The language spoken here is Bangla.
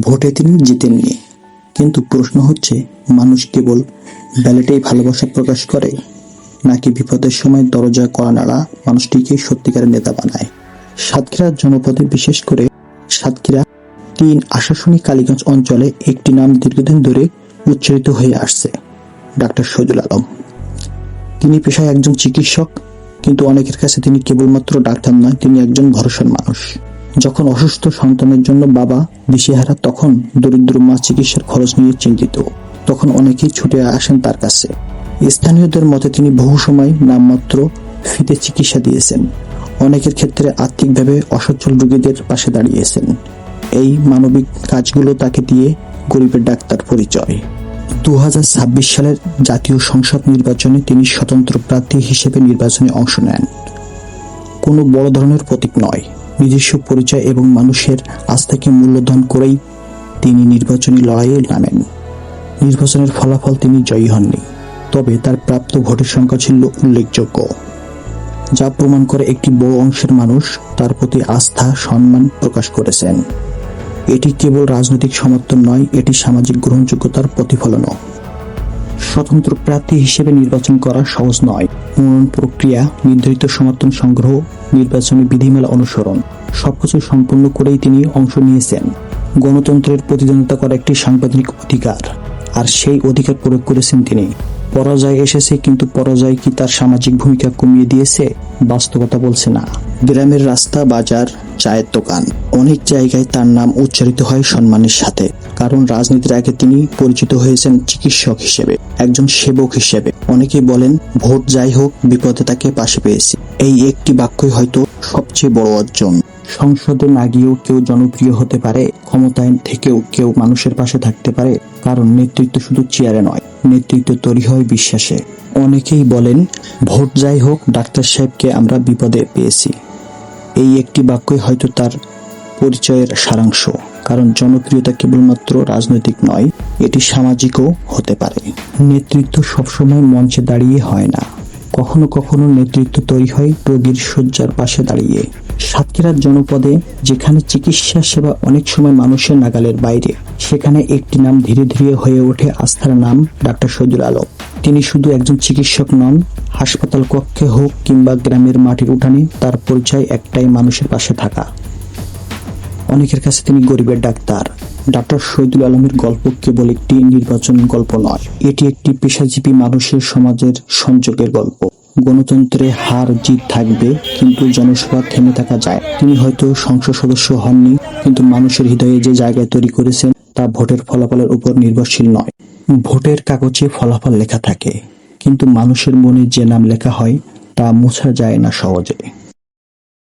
ভোটে তিনি জিতেননি, কিন্তু প্রশ্ন হচ্ছে, মানুষ কেবল ব্যালটেই ভালোবাসা প্রকাশ করে, নাকি বিপদের সময় দরজা কড়া নাড়া মানুষটিকে সত্যিকারের নেতা বানায়? সাতক্ষীরা জনপদে, বিশেষ করে সাতক্ষীরা-3 আশাশুনি কালীগঞ্জ অঞ্চলে একটি নাম দীর্ঘদিন ধরে উচ্চারিত হয়ে আসছে, ডাক্তার শহীদুল আলম। তিনি পেশায় একজন চিকিৎসক, কিন্তু অনেকের কাছে তিনি কেবলমাত্র ডাক্তার নয়, তিনি একজন ভরসার মানুষ। যখন অসুস্থ সন্তানের জন্য বাবা দিশেহারা, তখন দরিদ্র মা চিকিৎসার খরচ নিয়ে চিন্তিত, তখন অনেকেই ছুটে আসেন তার কাছে। স্থানীয়দের মতে তিনি বহু সময় নামমাত্র ফিতে চিকিৎসা দিয়েছেন, অনেকের ক্ষেত্রে আর্থিকভাবে অসচ্ছল রোগীদের পাশে দাঁড়িয়েছেন। এই মানবিক কাজগুলো তাকে দিয়ে গরিবের ডাক্তার পরিচয়। 2026 সালের জাতীয় সংসদ নির্বাচনে তিনি স্বতন্ত্র প্রার্থী হিসেবে নির্বাচনে অংশ নেন। কোনো বড় ধরনের প্রতীক নয়, নিজস্ব পরিচয় এবং মানুষের আস্থাকে মূল্যধন করেই তিনি নির্বাচনী লড়াইয়ে নামেন। নির্বাচনের ফলাফল তিনি জয়ী হননি, তবে তার প্রাপ্ত ভোটের সংখ্যা ছিল উল্লেখযোগ্য, যা প্রমাণ করে একটি বড় অংশের মানুষ তার প্রতি আস্থা, সম্মান প্রকাশ করেছেন। এটি কেবল রাজনৈতিক সমর্থন নয়, এটি সামাজিক গ্রহণযোগ্যতার প্রতিফলনও। স্বতন্ত্র প্রার্থী হিসেবে নির্বাচন করা সহজ নয়। মনোনয়ন প্রক্রিয়া, নির্ধারিত সমর্থন সংগ্রহ, নির্বাচনী বিধিমালা অনুসরণ সবকিছু সম্পূর্ণ করেই তিনি অংশ নিয়েছেন। গণতন্ত্রের প্রতিদ্বন্দ্বিতা করা একটি সাংবিধানিক অধিকার, আর সেই অধিকার প্রয়োগ করেছেন তিনি। পরাজয় এসেছে, কিন্তু পরাজয় কি তার সামাজিক ভূমিকা কমিয়ে দিয়েছে? বাস্তবতা বলছে না। গ্রামের রাস্তা, বাজার, চায়ের দোকান, অনেক জায়গায় তার নাম উচ্চারিত হয় সম্মানের সাথে, কারণ রাজনীতির আগে তিনি পরিচিত হয়েছেন চিকিৎসক হিসেবে, একজন সেবক হিসেবে। অনেকেই বলেন, ভোট যাই হোক, বিপদে তাকে পাশে পেয়েছি। এই একটি বাক্যই হয়তো সবচেয়ে বড় অর্জন। সংসদে না গিয়েও কেউ জনপ্রিয় হতে পারে, ক্ষমতায় থেকেও কেউ মানুষের পাশে থাকতে পারে, কারণ নেতৃত্ব শুধু চেয়ারে নয়, নেতৃত্ব তৈরি হয় বিশ্বাসে। অনেকেই বলেন, ভোট যাই হোক, ডাক্তার সাহেবকে আমরা বিপদে পেয়েছি। এই একটি বাক্যই হয়তো তার পরিচয়ের সারাংশ, কারণ জনপ্রিয়তা কেবলমাত্র রাজনৈতিক নয়, এটি সামাজিকও হতে পারে। নেতৃত্ব সবসময় মঞ্চে দাঁড়িয়ে হয় না, কখনো কখনো নেতৃত্ব তৈরি হয় রোগীর শয্যার পাশে দাঁড়িয়ে। সাতক্ষীরা জনপদে, যেখানে চিকিৎসা সেবা অনেক সময় মানুষের নাগালের বাইরে, সেখানে একটি নাম ধীরে ধীরে হয়ে ওঠে আস্থার নাম, ডাক্তার শহীদুল আলম। তিনি শুধু একজন চিকিৎসক নন, হাসপাতাল কক্ষে হোক কিংবা গ্রামের মাটির উঠানে, তার পরিচয় একটাই, মানুষের পাশে থাকা। অনেকের কাছে তিনি গরিবের ডাক্তার। ডাক্তার শহীদুল আলমের গল্প কেবল একটি নির্বাচন গল্প নয়, এটি একটি পেশাজীবী মানুষের সমাজের সংযোগের গল্প। গণতন্ত্রে হার জিত থাকবে, কিন্তু জনসভা থেমে থাকা যায়। তিনি হয়তো সংসদ সদস্য হননি, কিন্তু মানুষের হৃদয়ে যে জায়গায় তৈরি করেছেন, তা ভোটের ফলাফলের উপর নির্ভরশীল নয়। ভোটের কাগজে ফলাফল লেখা থাকে, কিন্তু মানুষের মনে যে নাম লেখা হয়, তা মোছা যায় না সহজে।